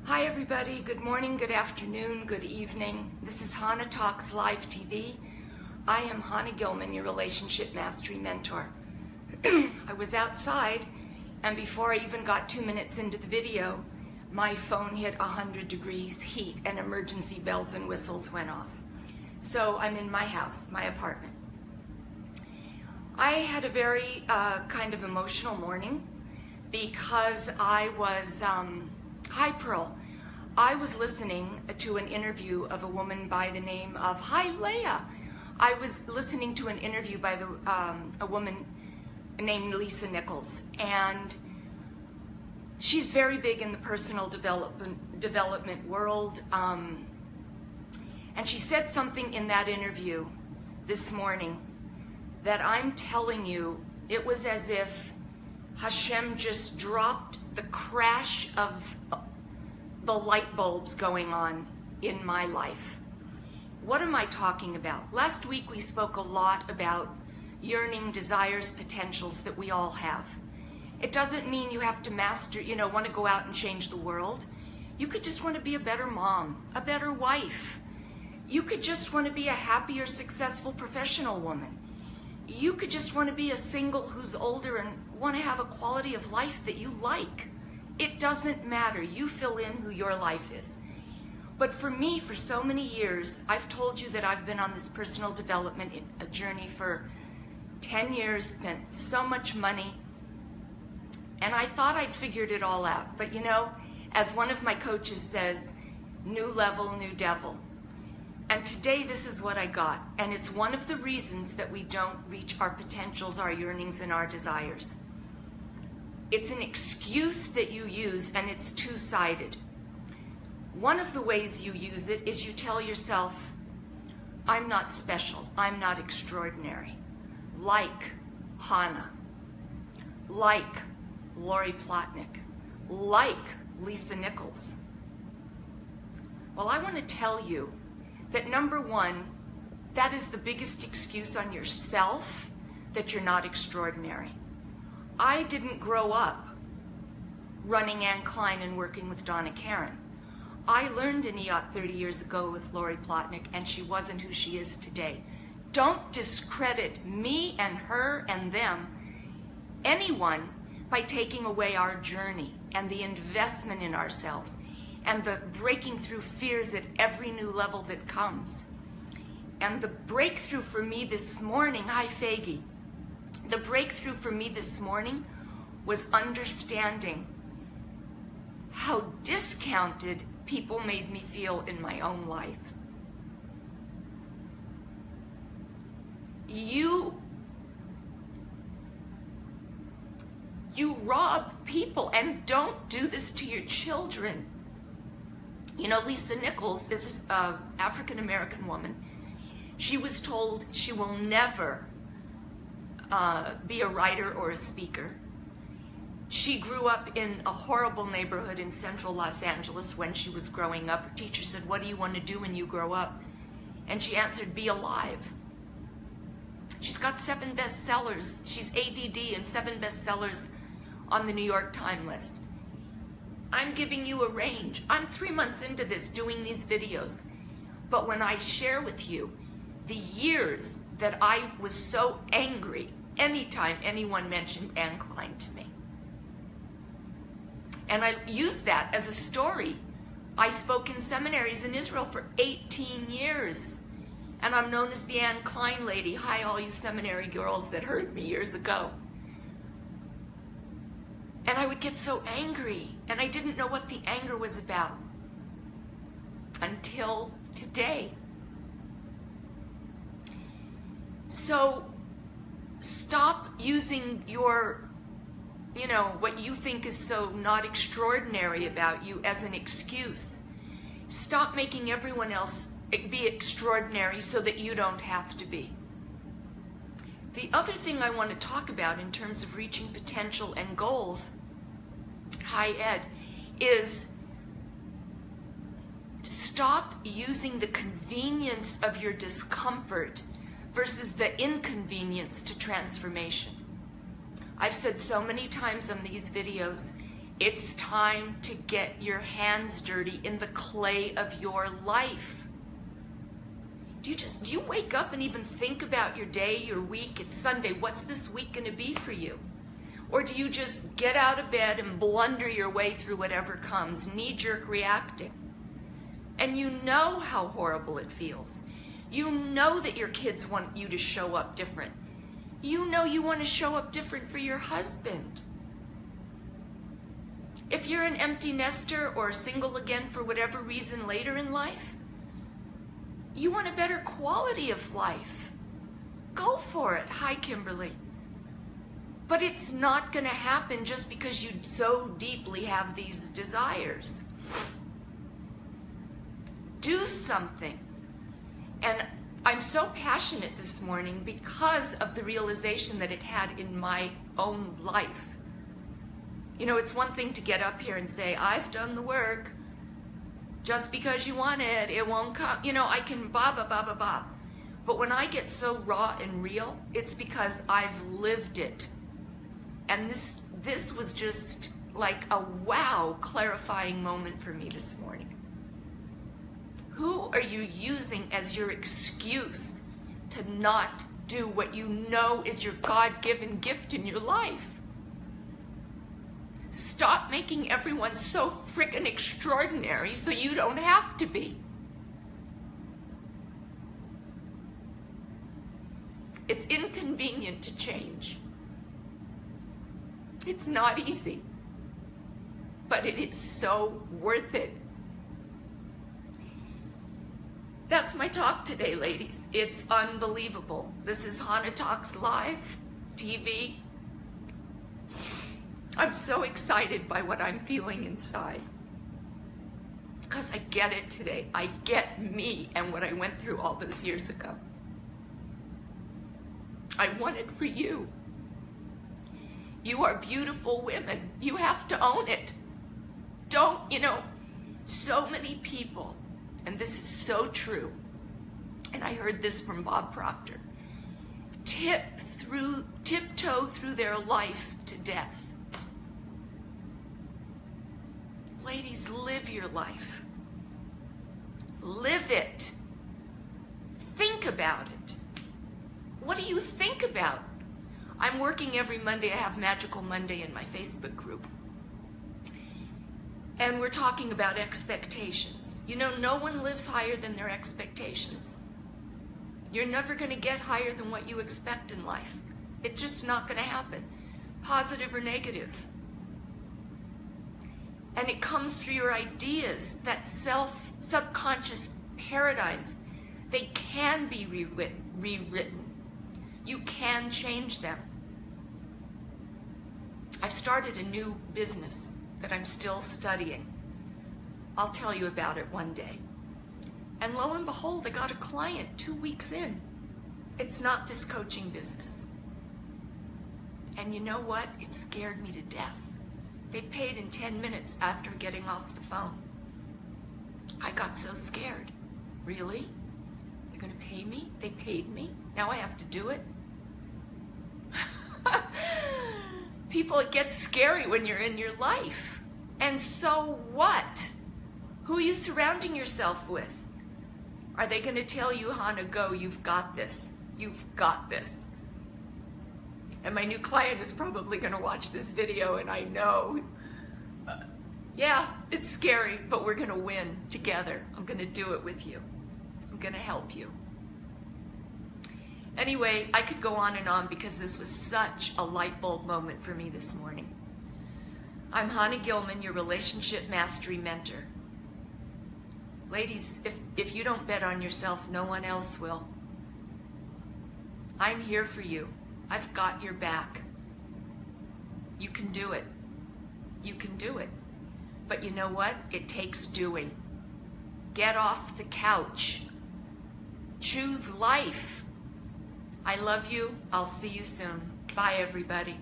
Hi everybody, good morning, good afternoon, good evening. This is Chana Talks Live TV. I am Chana Gilman, your relationship mastery mentor. I was outside and before I even got 2 minutes into the video, my phone hit 100 degrees heat and emergency bells and whistles went off. So I'm in my house, my apartment. I had a very kind of emotional morning because I was, hi Pearl, I was listening to an interview of a woman by the name of, hi Leah, I was listening to an interview by a woman named Lisa Nichols, and she's very big in the personal development world, and she said something in that interview this morning that I'm telling you, it was as if Hashem just dropped the crash of the light bulbs going on in my life. What am I talking about? Last week we spoke a lot about yearning, desires, potentials that we all have. It doesn't mean you have to master, want to go out and change the world. You could just want to be a better mom, a better wife. You could just want to be a happier, successful professional woman. You could just want to be a single who's older and want to have a quality of life that you like. It doesn't matter. You fill in who your life is. But for me, for so many years, I've told you that I've been on this personal development journey for 10 years, spent so much money, and I thought I'd figured it all out. But as one of my coaches says, new level, new devil. And today this is what I got, and it's one of the reasons that we don't reach our potentials, our yearnings, and our desires. It's an excuse that you use, and it's two-sided. One of the ways you use it is you tell yourself, I'm not special, I'm not extraordinary. Like Chana, like Lori Plotnick, like Lisa Nichols. Well, I want to tell you that number one, that is the biggest excuse on yourself that you're not extraordinary. I didn't grow up running Anne Klein and working with Donna Karan. I learned in EOT 30 years ago with Lori Plotnick, and she wasn't who she is today. Don't discredit me and her and them, anyone, by taking away our journey and the investment in ourselves and the breaking through fears at every new level that comes. And the breakthrough for me this morning, hi Faggy, the breakthrough for me this morning was understanding how discounted people made me feel in my own life. You rob people, and don't do this to your children. Lisa Nichols is an African-American woman. She was told she will never be a writer or a speaker. She grew up in a horrible neighborhood in central Los Angeles when she was growing up. Her teacher said, what do you want to do when you grow up? And she answered, be alive. She's got 7 bestsellers. She's ADD and 7 bestsellers on the New York Times list. I'm giving you a range. I'm 3 months into this doing these videos. But when I share with you the years that I was so angry anytime anyone mentioned Anne Klein to me. And I used that as a story. I spoke in seminaries in Israel for 18 years. And I'm known as the Anne Klein lady. Hi, all you seminary girls that heard me years ago. And I would get so angry, and I didn't know what the anger was about until today. So stop using your, what you think is so not extraordinary about you as an excuse. Stop making everyone else be extraordinary so that you don't have to be. The other thing I want to talk about in terms of reaching potential and goals, hi Ed, is stop using the convenience of your discomfort versus the inconvenience to transformation. I've said so many times on these videos, It's time to get your hands dirty in the clay of your life. Do you wake up and even think about your day, your week? It's Sunday. What's this week going to be for you? Or do you just get out of bed and blunder your way through whatever comes, knee-jerk reacting? And you know how horrible it feels. You know that your kids want you to show up different. You know you want to show up different for your husband. If you're an empty nester or single again for whatever reason later in life, you want a better quality of life. Go for it. Hi, Kimberly. But it's not going to happen just because you so deeply have these desires. Do something. And I'm so passionate this morning because of the realization that it had in my own life. You know, it's one thing to get up here and say, I've done the work. Just because you want it, it won't come. You know, I can blah, blah, blah, blah, blah. But when I get so raw and real, it's because I've lived it. And this was just like a wow clarifying moment for me this morning. Who are you using as your excuse to not do what you know is your God-given gift in your life? Stop making everyone so frickin' extraordinary so you don't have to be. It's inconvenient to change. It's not easy, but it is so worth it. That's my talk today, ladies. It's unbelievable. This is Chana Talks Live TV. I'm so excited by what I'm feeling inside because I get it today. I get me and what I went through all those years ago. I want it for you. You are beautiful women. You have to own it. Don't, so many people, and this is so true, and I heard this from Bob Proctor, tiptoe through their life to death. Ladies, live your life. Live it. Think about it. What do you think about? I'm working every Monday. I have Magical Monday in my Facebook group. And we're talking about expectations. You know, no one lives higher than their expectations. You're never going to get higher than what you expect in life. It's just not going to happen, positive or negative. And it comes through your ideas, that subconscious paradigms. They can be rewritten. You can change them. I've started a new business that I'm still studying. I'll tell you about it one day. And lo and behold, I got a client 2 weeks in. It's not this coaching business. And you know what? It scared me to death. They paid in 10 minutes after getting off the phone. I got so scared. Really? They're going to pay me? They paid me? Now I have to do it? People, it gets scary when you're in your life. And so what? Who are you surrounding yourself with? Are they going to tell you, Chana, go, you've got this. You've got this. And my new client is probably going to watch this video, and I know, yeah, it's scary, but we're going to win together. I'm going to do it with you. I'm going to help you. Anyway, I could go on and on because this was such a light bulb moment for me this morning. I'm Chana Gilman, your relationship mastery mentor. Ladies, if you don't bet on yourself, no one else will. I'm here for you. I've got your back. You can do it. You can do it. But you know what? It takes doing. Get off the couch. Choose life. I love you. I'll see you soon. Bye, everybody.